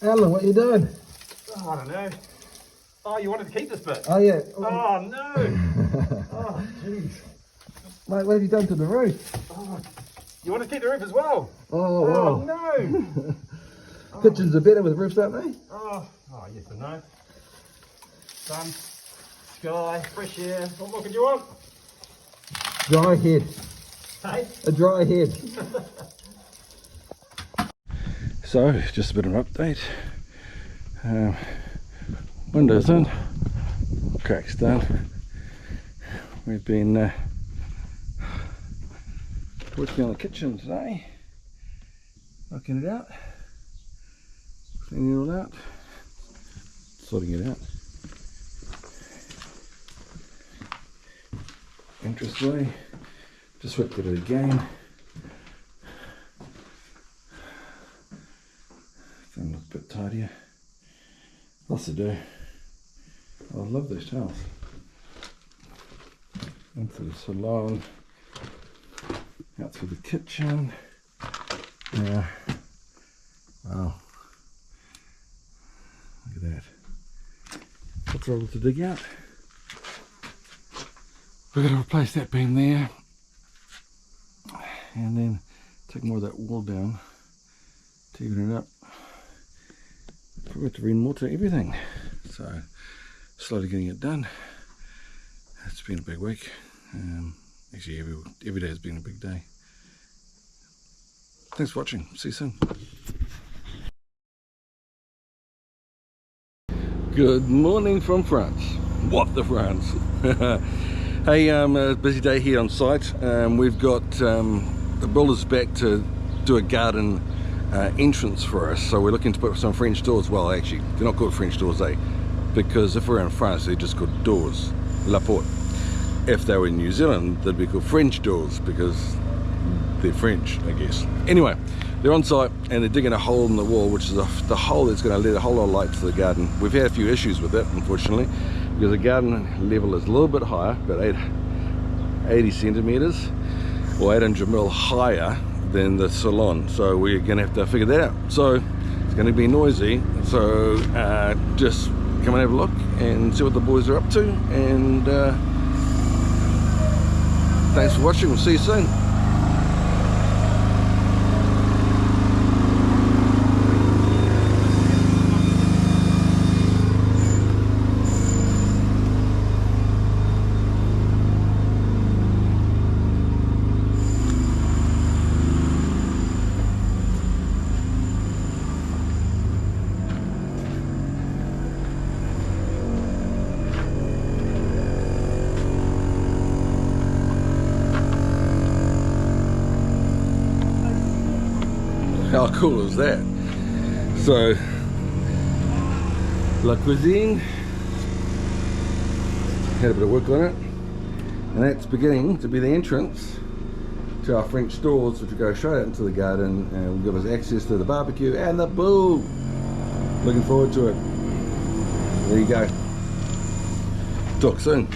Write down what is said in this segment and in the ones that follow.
Alan, what are you doing? Oh, I don't know. Oh, you wanted to keep this bit? Oh, yeah. Oh, no. Oh, jeez. Mate, what have you done to the roof? Oh, you want to keep the roof as well? Oh, wow. Oh, no. Kitchens are better with roofs, aren't they? Oh, yes and no. Sun, sky, fresh air. What more could you want? Dry head. Hey? A dry head. So, just a bit of an update. Windows in, cracks done. We've been working on the kitchen today, knocking it out, cleaning it all out, sorting it out. Entranceway, just swept it again. Thing look a bit tidier. Lots to do. I love these tiles. Into the salon, out through the kitchen. Yeah. Wow. Look at that. What's all to dig out? We're going to replace that beam there, and then take more of that wall down, even it up. Probably to remortar everything, so slowly getting it done. It's been a big week. Actually, every day has been a big day. Thanks for watching. See you soon. Good morning from France. What the France? Hey, a busy day here on site. We've got the builders back to do a garden entrance for us, so we're looking to put some French doors. Well, actually, they're not called French doors, because if we're in France, they're just called doors, la porte. If they were in New Zealand, they'd be called French doors because they're French, I guess. Anyway, they're on site and they're digging a hole in the wall, which is the hole that's going to let a whole lot of light to the garden. We've had a few issues with that, unfortunately, because the garden level is a little bit higher, about 80 centimeters or 800 mil higher than the salon, so we're going to have to figure that out. So it's going to be noisy, so just come and have a look and see what the boys are up to, and thanks for watching. We'll see you soon. How cool is that? So, La Cuisine had a bit of work on it, and that's beginning to be the entrance to our French doors, which will go straight out into the garden and will give us access to the barbecue and the pool. Looking forward to it. There you go. Talk soon.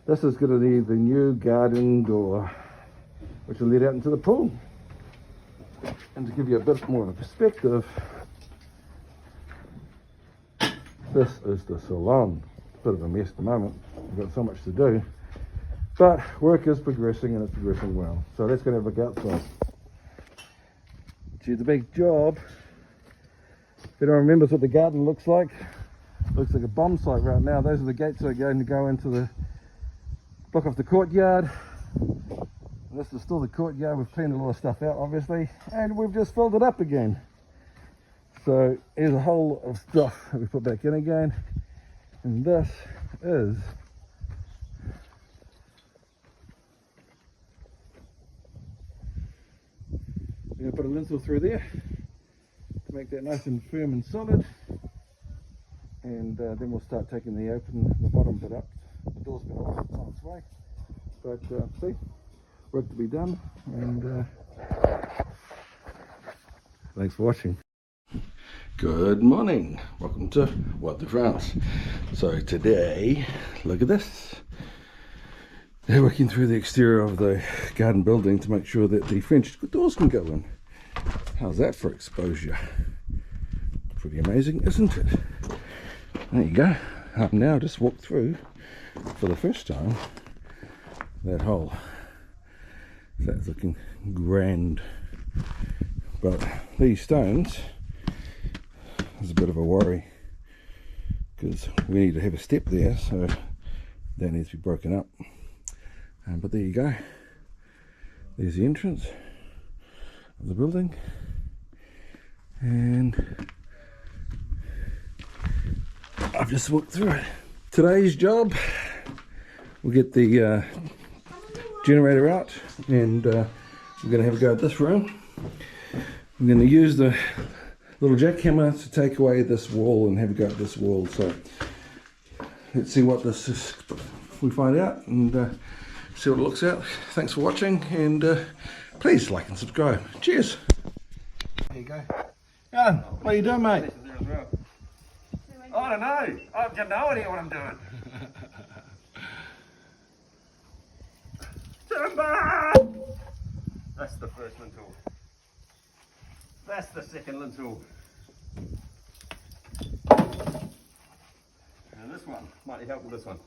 This is going to be the new garden door, which will lead out into the pool. And to give you a bit more of a perspective, this is the salon. Bit of a mess at the moment. We've got so much to do, but work is progressing and it's progressing well. So let's go and have a look outside. Gee, the big job. If anyone remembers what the garden looks like a bomb site right now. Those are the gates that are going to go into the block off the courtyard. This is still the courtyard. We've cleaned a lot of stuff out, obviously, and we've just filled it up again. So here's a whole lot of stuff that we put back in again, and this is we're going to put a lintel through there to make that nice and firm and solid, and then we'll start taking the bottom bit up. The door's been off, it's on its way, but see, work to be done, and thanks for watching. Good morning, welcome to What the France. So today, look at this. They're working through the exterior of the garden building to make sure that the French doors can go in. How's that for exposure? Pretty amazing, isn't it? There you go. I've now just walked through, for the first time, that hole. That's looking grand. But these stones is a bit of a worry, because we need to have a step there, so that needs to be broken up. But there you go. There's the entrance of the building, and I've just walked through it. Today's job, we'll get the generator out, and we're going to have a go at this room. I'm going to use the little jackhammer to take away this wall and have a go at this wall. So let's see what this is, we find out, and see what it looks like. Thanks for watching, and please like and subscribe. Cheers. There you go. Alan, what are you doing, mate? I don't know. I've got no idea what I'm doing. Timber! That's the first lintel. That's the second lintel. And this one, might need help with this one.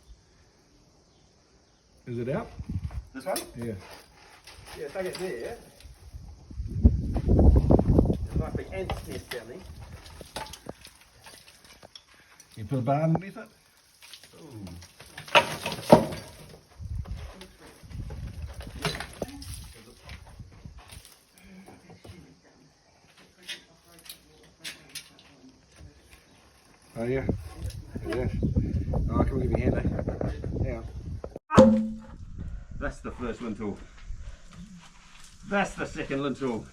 Is it out? This one? Yeah. Yeah, take it there. There might be ants nest down there. You put a bar underneath it? Ooh. Oh yeah. Yeah. Oh, can we give you a hand there? Yeah. That's the first lintel. That's the second lintel.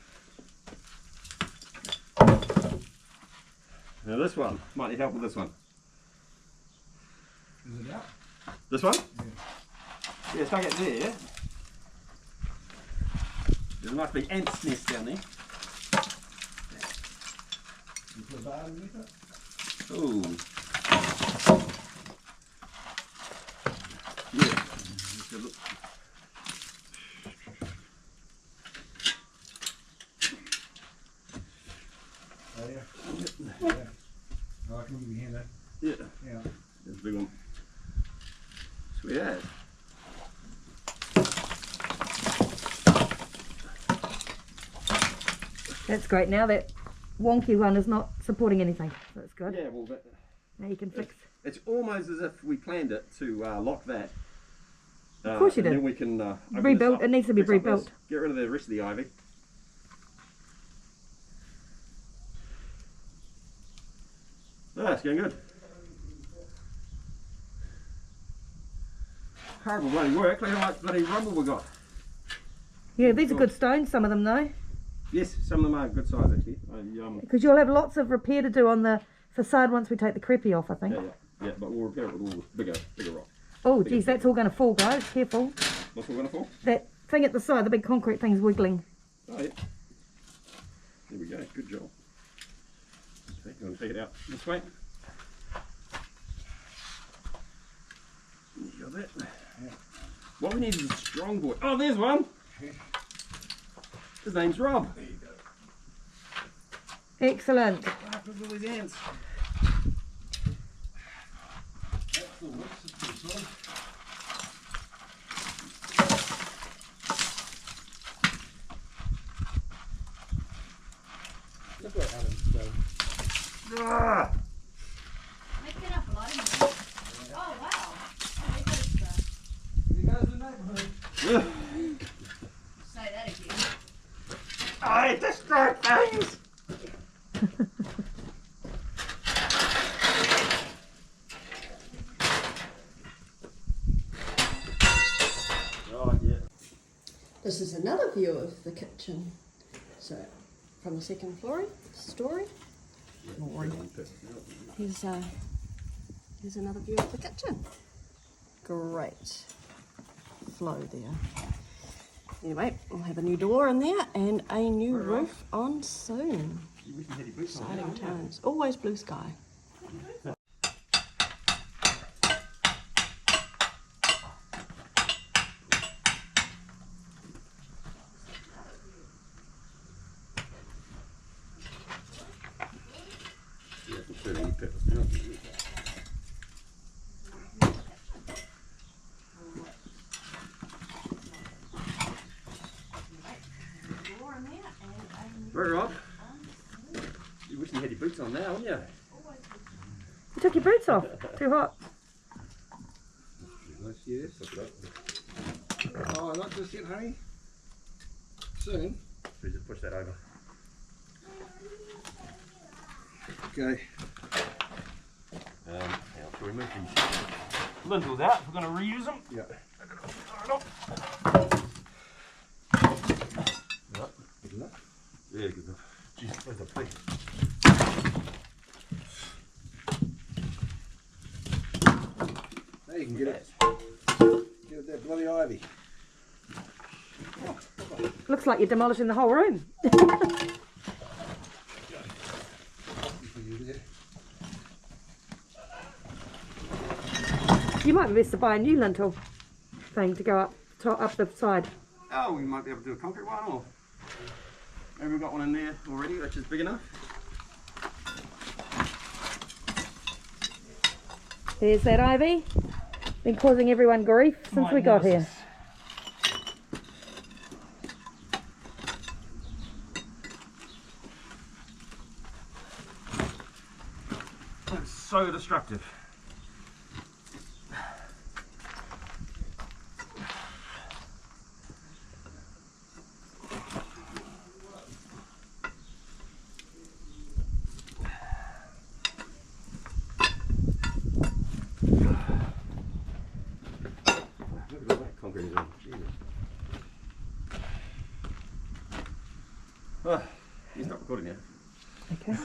Now this one, might need help with this one. Is it out? This one? Yeah. Yeah, take it there. There must be ants nest down there. You put a bar underneath it? Ooh. Yeah. Let's have a look. Oh yeah. Yeah. Oh, can we give you a hand there? Yeah. Yeah. There's a big one. Sweet as. That's great. Now that wonky one is not supporting anything. That's good. Yeah, well, that, Now you can fix. it's almost as if we planned it to lock that. Of course you and did. then we can open Rebuilt. this up, It needs to be fix up this, rebuilt. Get rid of the rest of the ivy. Oh, it's going good. Horrible bloody work. Look how much bloody rumble we got. Yeah, these are good stones. Some of them though, Yes, some of them are good size actually. because you'll have lots of repair to do on the facade once we take the creepy off. I think. Yeah, but we'll repair it with all the bigger rock. Oh, geez, that's all going to fall, guys. Careful. What's all going to fall? That thing at the side, the big concrete thing's wiggling. Oh yeah. There we go. Good job. Okay, you want to take it out this way? You got that? Yeah. What we need is a strong boy. Oh, there's one. His name's Rob. Excellent. Look at all these ants. Look what Adam's done. Ah! Make it up a lot, isn't it? Oh, wow. Oh, they got it. You guys in the neighbourhood? Say that again. I destroy things! Right, yeah. This is another view of the kitchen. So, from the second story. Here's another view of the kitchen. Great flow there. Anyway, we'll have a new door in there and a new roof on soon. Exciting times. Always blue sky. Right, Rob. You wish you had your boots on now, wouldn't you? You took your boots off. Too hot. Nice, yes. Oh, not just yet, honey. Soon. So just push that over. Okay. Now, to remove these lintels out, if we're going to reuse them. Yeah. Good enough. Yeah, good enough. Jeez, where's the plate? Now you can get it. Get at that bloody ivy. Looks like you're demolishing the whole room. You might be best to buy a new lintel thing to go up the side. Oh, we might be able to do a concrete one, or maybe we've got one in there already, which is big enough. There's that ivy. Been causing everyone grief since we got here. It's so destructive. Look at all that concrete is in. Jesus. You stop recording now. Okay.